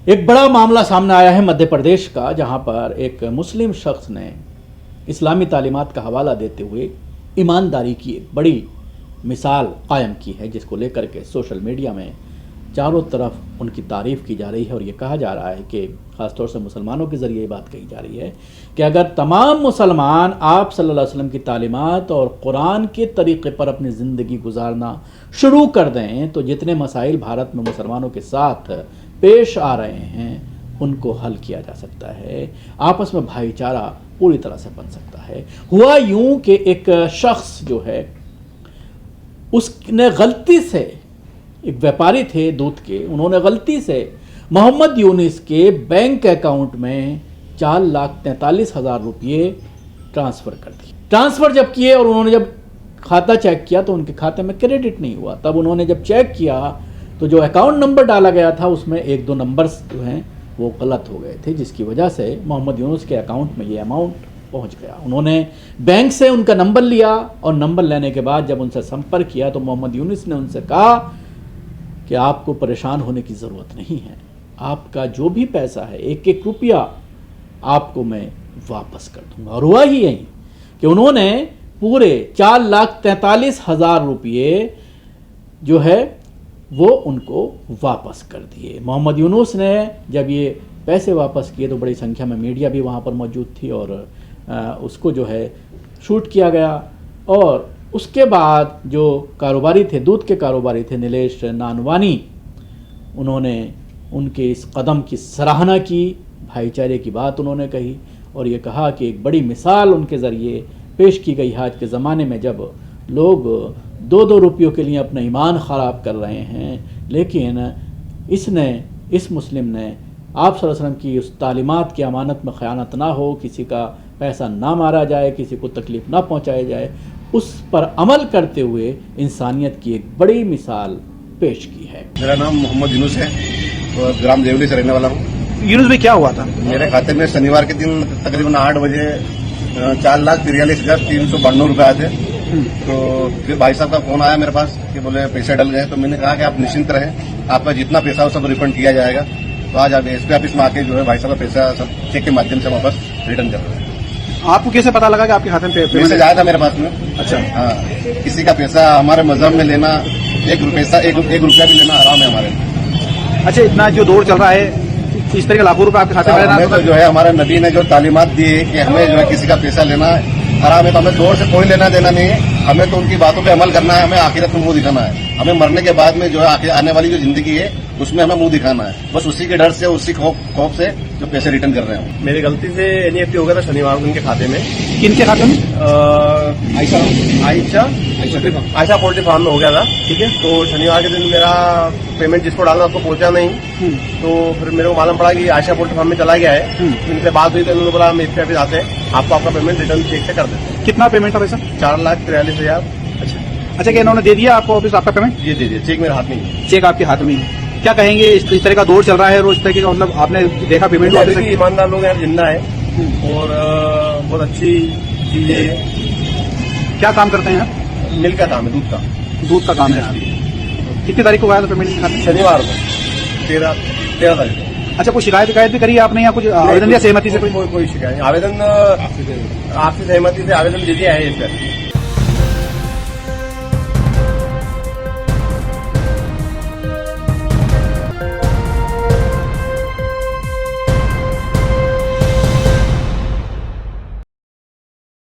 एक बड़ा मामला सामने आया है मध्य प्रदेश का, जहां पर एक मुस्लिम शख्स ने इस्लामी तालीमात का हवाला देते हुए ईमानदारी की एक बड़ी मिसाल कायम की है, जिसको लेकर के सोशल मीडिया में चारों तरफ उनकी तारीफ़ की जा रही है। और ये कहा जा रहा है कि ख़ासतौर से मुसलमानों के ज़रिए ये बात कही जा रही है कि अगर तमाम मुसलमान आप सल्लल्लाहु अलैहि वसल्लम की तालीमात और कुरान के तरीक़े पर अपनी ज़िंदगी गुजारना शुरू कर दें तो जितने मसाइल भारत में मुसलमानों के साथ पेश आ रहे हैं उनको हल किया जा सकता है, आपस में भाईचारा पूरी तरह से बन सकता है। हुआ यूं कि एक शख्स जो है उसने गलती से, एक व्यापारी थे दूध के, उन्होंने गलती से मोहम्मद यूनिस के बैंक अकाउंट में 4,43,000 रुपये ट्रांसफ़र कर दिए। ट्रांसफ़र जब किए और उन्होंने जब खाता चेक किया तो उनके खाते में क्रेडिट नहीं हुआ। तब उन्होंने जब चेक किया तो जो अकाउंट नंबर डाला गया था उसमें 1-2 नंबर्स जो हैं वो गलत हो गए थे, जिसकी वजह से मोहम्मद यूनुस के अकाउंट में ये अमाउंट पहुंच गया। उन्होंने बैंक से उनका नंबर लिया और नंबर लेने के बाद जब उनसे संपर्क किया तो मोहम्मद यूनुस ने उनसे कहा कि आपको परेशान होने की ज़रूरत नहीं है, आपका जो भी पैसा है 1-1 रुपया आपको मैं वापस कर दूंगा। और हुआ ही यही कि उन्होंने पूरे 4,43,000 रुपये जो है वो उनको वापस कर दिए। मोहम्मद यूनुस ने जब ये पैसे वापस किए तो बड़ी संख्या में मीडिया भी वहाँ पर मौजूद थी और उसको जो है शूट किया गया। और उसके बाद जो कारोबारी थे, दूध के कारोबारी थे नीलेश नानवानी, उन्होंने उनके इस कदम की सराहना की, भाईचारे की बात उन्होंने कही और ये कहा कि एक बड़ी मिसाल उनके ज़रिए पेश की गई। आज के ज़माने में जब लोग 2-2 रुपयों के लिए अपना ईमान ख़राब कर रहे हैं, लेकिन इस मुस्लिम ने आप सल्लल्लाहु अलैहि वसल्लम की उस तालीमात की अमानत में ख़यानत ना हो, किसी का पैसा ना मारा जाए, किसी को तकलीफ़ ना पहुंचाया जाए, उस पर अमल करते हुए इंसानियत की एक बड़ी मिसाल पेश की है। मेरा नाम मोहम्मद यूनुस है और ग्राम देवली से रहने वाला हूँ। यूनुस भाई, क्या हुआ था? मेरे खाते में शनिवार के दिन तकरीबन 8 बजे 4,43,392 रुपये आए थे। तो फिर भाई साहब का फोन आया मेरे पास कि बोले पैसे डल गए। तो मैंने कहा कि आप निश्चिंत रहें, आपका जितना पैसा हो सब रिफंड किया जाएगा। तो आज आप एसपी ऑफिस में आके जो है भाई साहब का पैसा सब चेक के माध्यम से वापस रिटर्न कर रहे हैं। आपको कैसे पता लगा कि आपके खाते में मैसेज आया था मेरे पास में? अच्छा, हाँ, किसी का पैसा हमारे मजहब में लेना, एक रुपया भी लेना हराम है हमारे। अच्छा, इतना जो दौर चल रहा है, इस तरह के लाखों रुपए आपके खाते में हमें तो जो है हमारे नबी ने जो तालीमात दी है कि हमें जो है किसी का पैसा लेना हराम है, तो हमें दौर से कोई लेना देना नहीं है। हमें तो उनकी बातों पे अमल करना है, हमें आखिरत में मुंह दिखाना है। हमें मरने के बाद में जो है आने वाली जो जिंदगी है उसमें हमें मुंह दिखाना है। बस उसी के डर से, उसी खौफ से जो पैसे रिटर्न कर रहे हैं। मेरी गलती से एनईएफटी हो गया था शनिवार को उनके खाते में। किनके खाते में? आयशा पोल्ट्री फार्म में हो गया था। ठीक है, तो शनिवार के दिन मेरा पेमेंट जिसको डालना उसको पहुंचा नहीं। तो फिर मेरे को मालूम पड़ा कि आयशा पोल्ट्री फार्म में चला गया है। इनसे बात हुई तो इन्होंने बोला हम इसके ऑफिस आते हैं, आपको आपका पेमेंट रिटर्न चेक से कर देते हैं। कितना पेमेंट था पैसा? 4,43,000। अच्छा, क्या इन्होंने दे दिया आपको ऑफिस आपका पेमेंट? ये दे दिया, चेक मेरे हाथ में ही। चेक आपके हाथ में है। क्या कहेंगे, इस तरह का दौर चल रहा है रोज तरीके का, मतलब आपने देखा पेमेंट वाले से? ईमानदार लोग यार जिंदा है और बहुत अच्छी चीज है। क्या काम करते हैं आप? मिल का काम है, दूध का काम है। कितनी तारीख को आया था पेमेंट खाते? शनिवार को 13 तारीख को। अच्छा, कोई शिकायत भी करी है आपने या कुछ आवेदन या सहमति से? कोई शिकायत नहीं। आवेदन आपसी सहमति से आवेदन दे दिया है इस पर।